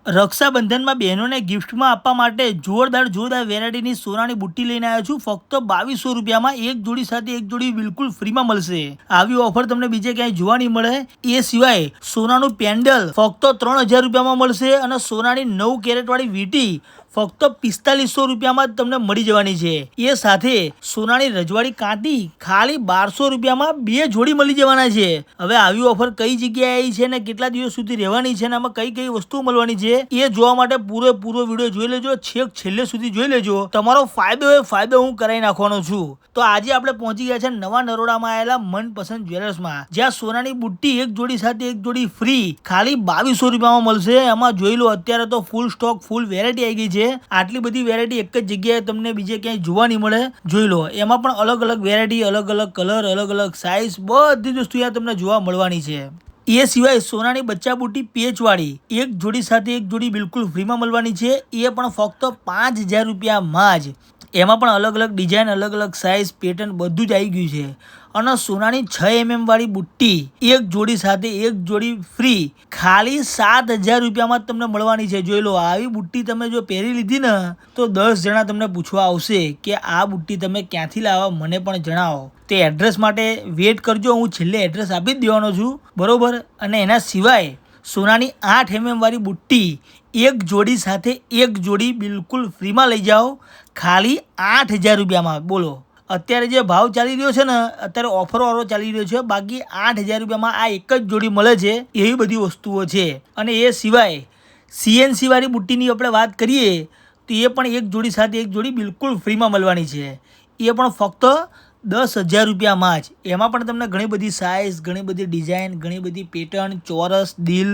રક્ષાબંધનમાં બહેનોને ગિફ્ટમાં આપવા માટે જોરદાર વેરાયટીની સોનાની બુટ્ટી લઈને આવ્યો છું. ફક્ત 2200 રૂપિયામાં એક જોડી સાથે એક જોડી બિલકુલ ફ્રીમાં મળશે. આવી ઓફર તમને બીજે ક્યાંય જોવા નહીં મળે. એ સિવાય સોનાનું પેન્ડલ ફક્ત 3000 રૂપિયામાં મળશે અને સોનાની 9 કેરેટ વાળી વીંટી ફક્ત 4500 રૂપિયામાં જ તમને મળી જવાની છે. એ સાથે સોનાની રજવાડી કાંટી ખાલી 1200 રૂપિયામાં 2 જોડી મળી જવાના છે. હવે આવી ઓફર કઈ જગ્યાએ આવી છે ને કેટલા દિવસ સુધી રહેવાની છે ને આમાં કઈ કઈ વસ્તુઓ મળવાની છે એ જોવા માટે પૂરો વિડીયો જોઈ લેજો, છેક છેલ્લે સુધી જોઈ લેજો. તમારો ફાયદો હું કરાવી નાખવાનો છું. તો આજે આપણે પહોંચી ગયા છે નવા નરોડામાં આવેલા મનપસંદ જ્વેલર્સમાં, જ્યાં સોનાની બુટ્ટી એક જોડી સાથે એક જોડી ફ્રી ખાલી 2200 રૂપિયામાં મળશે. એમાં જોઈ લો, અત્યારે તો ફૂલ સ્ટોક ફૂલ વેરાયટી આવી ગઈ છે. આટલી બધી વેરાયટી એક જ જગ્યાએ તમને બીજે ક્યાંય જોવા નહીં મળે. જોઈ લો, એમાં પણ અલગ અલગ વેરાયટી, અલગ અલગ કલર, અલગ અલગ સાઇઝ, બધી જ વસ્તુ તમને જોવા મળવાની છે. એ સિવાય સોનાની બચ્ચા બુટ્ટી પેચવાળી એક જોડી સાથે એક જોડી બિલકુલ ફ્રીમાં મળવાની છે. એ પણ ફક્ત 5000 રૂપિયામાં જ. એમાં પણ અલગ અલગ ડિઝાઇન, અલગ અલગ સાઇઝ, પેટર્ન બધું જ આવી ગયું છે. અને સોનાની 6 mm વાળી બુટ્ટી એક જોડી સાથે એક જોડી ફ્રી ખાલી 7000 રૂપિયામાં જ તમને મળવાની છે. જોઈ લો, આવી બુટ્ટી તમે જો પહેરી લીધી ને તો 10 જણા તમને પૂછવા આવશે કે આ બુટ્ટી તમે ક્યાંથી લાવો, મને પણ જણાવો. તે એડ્રેસ માટે વેઇટ કરજો, હું છેલ્લે એડ્રેસ આપી જ દેવાનો છું, બરોબર. અને એના સિવાય સોનાની 8 mm વાળી બુટ્ટી એક જોડી સાથે એક જોડી બિલકુલ ફ્રીમાં લઈ જાઓ ખાલી 8000 રૂપિયામાં. બોલો, અત્યારે જે ભાવ ચાલી રહ્યો છે ને, અત્યારે ઓફર વાળો ચાલી રહ્યો છે. બાકી 8000 રૂપિયામાં આ એક જ જોડી મળે છે. એવી બધી વસ્તુઓ છે. અને એ સિવાય CNC વાળી બુટ્ટીની આપણે વાત કરીએ તો એ પણ એક જોડી સાથે એક જોડી બિલકુલ ફ્રીમાં મળવાની છે. એ પણ ફક્ત 10000 રૂપિયામાં જ. એમાં પણ તમને ઘણી બધી સાઇઝ, ઘણી બધી ડિઝાઇન, ઘણી બધી પેટર્ન, ચોરસ, દિલ,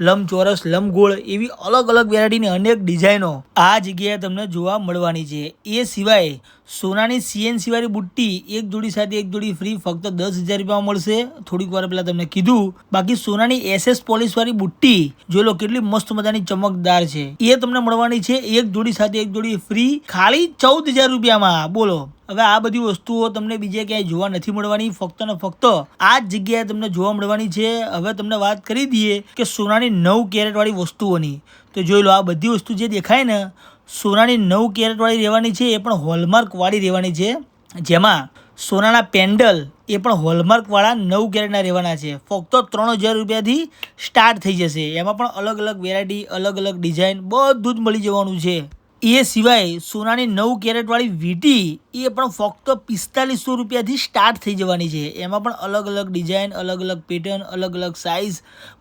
લંબચોરસ, લંબગોળ એવી અલગ અલગ વેરાયટીની અનેક ડિઝાઇનો આ જગ્યાએ તમને જોવા મળવાની છે. એ સિવાય સોનાની CNC વાળી બુટ્ટી એક જોડી સાથે એક જોડી ફ્રી ફક્ત 10000 રૂપિયામાં મળશે. થોડીક વાર પહેલા તમને કીધું. બાકી સોનાની SS પોલિશ વાળી બુટ્ટી જોઈ લો, કેટલી મસ્ત મજાની ચમકદાર છે. એ તમને મળવાની છે એક જોડી સાથે એક જોડી ફ્રી ખાલી 14000 રૂપિયામાં. બોલો, હવે આ બધી વસ્તુઓ તમને બીજે ક્યાંય જોવા નથી મળવાની. ફક્ત ને ફક્ત આ જ જગ્યાએ તમને જોવા મળવાની છે. હવે તમને વાત કરી દઈએ કે સોનાની 9 કેરેટ વાળી વસ્તુઓની. તો જોઈ લો, આ બધી વસ્તુ જે દેખાય ને સોનાની 9 કેરેટ વાળી રહેવાની છે. એ પણ હોલમાર્ક વાળી રહેવાની છે. જેમાં સોનાના પેન્ડલ એ પણ હોલમાર્ક વાળા 9 કેરેટના રહેવાના છે. ફક્ત 3000 રૂપિયાથી સ્ટાર્ટ થઈ જશે. એમાં પણ અલગ અલગ વેરાયટી, અલગ અલગ ડિઝાઇન બધું જ મળી જવાનું છે. એ સિવાય સોનાની 9 કેરેટ વાળી વીંટી એ પણ ફક્ત 4500 રૂપિયાથી સ્ટાર્ટ થઈ જવાની છે. એમાં પણ અલગ અલગ ડિઝાઇન, અલગ અલગ પેટર્ન, અલગ અલગ સાઇઝ,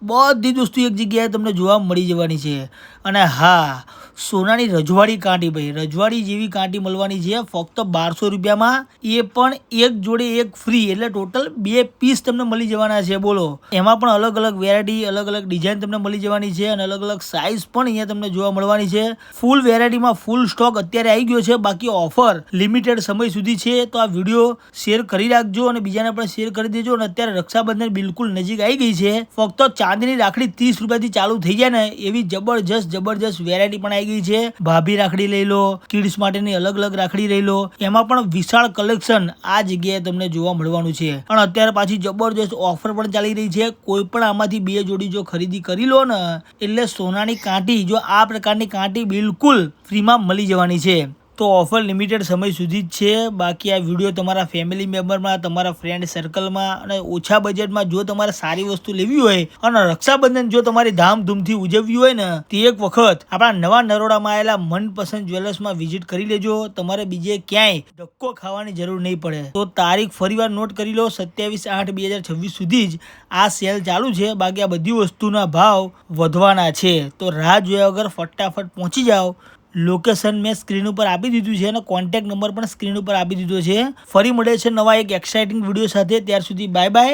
બધી જ વસ્તુ એક જગ્યાએ તમને જોવા મળી જવાની છે. અને હા, સોનાની રજવાડી કાંટી, ભાઈ રજવાડી જેવી કાંટી મળવાની છે ફક્ત 1200 રૂપિયામાં. એ પણ એક જોડે એક ફ્રી, એટલે ટોટલ 2 પીસ તમને મળી જવાના છે. બોલો, એમાં પણ અલગ અલગ વેરાયટી, અલગ અલગ ડિઝાઇન તમને મળી જવાની છે. અને અલગ અલગ સાઇઝ પણ અહીંયા તમને જોવા મળવાની છે. ફૂલ વેરાયટીમાં ફૂલ સ્ટોક અત્યારે આવી ગયો છે. બાકી ઓફર લિમિટેડ સમય સુધી છે. તો આ વિડીયો શેર કરી રાખજો અને બીજાને પણ શેર કરી દેજો. અને અત્યારે રક્ષાબંધન બિલકુલ નજીક આવી ગઈ છે. ફક્ત ચાંદીની રાખડી 30 રૂપિયાથી ચાલુ થઈ જાય ને એવી જબરજસ્ત વેરાયટી પણ આવી ગઈ છે. ભાભી રાખડી લઈ લો, કિડ્સ માટેની અલગ અલગ રાખડી લઈ લો, એમાં પણ વિશાળ કલેક્શન આ જગ્યાએ તમને જોવા મળવાનું છે. અને અત્યારે પાછી જબરજસ્ત ઓફર પણ ચાલી રહી છે. કોઈ પણ આમાંથી 2 જોડી જો ખરીદી કરી લો ને એટલે સોનાની કાંટી, જો આ પ્રકારની કાંટી બિલકુલ ફ્રીમાં મળી જવાની છે. તો ઓફર લિમિટેડ સમય સુધી જ છે. બાકી આ વિડીયો તમારા ફેમિલી મેમ્બરમાં, તમારા ફ્રેન્ડ સર્કલમાં અને ઓછા બજેટમાં જો તમારે સારી વસ્તુ લેવી હોય અને રક્ષાબંધન જો તમારી ધામધૂમથી ઉજવવી હોય ને તો એક વખત આપણા નવા નરોડામાં આવેલા મનપસંદ જ્વેલર્સમાં વિઝિટ કરી લેજો. તમારે બીજે ક્યાંય ધક્કો ખાવાની જરૂર નહીં પડે. તો તારીખ ફરીવાર નોટ કરી લો, 27/8/2026 સુધી જ આ સેલ ચાલુ છે. બાકી આ બધી વસ્તુના ભાવ વધવાના છે. તો રાહ જોયા વગર ફટાફટ પહોંચી જાઓ. લોકેશન મેં સ્ક્રીન ઉપર આપી દીધું છે અને કોન્ટેક્ટ નંબર પણ સ્ક્રીન ઉપર આપી દીધો છે. ફરી મળે છે નવા એક એક્સાઇટિંગ વિડીયો સાથે. ત્યાર સુધી બાય બાય.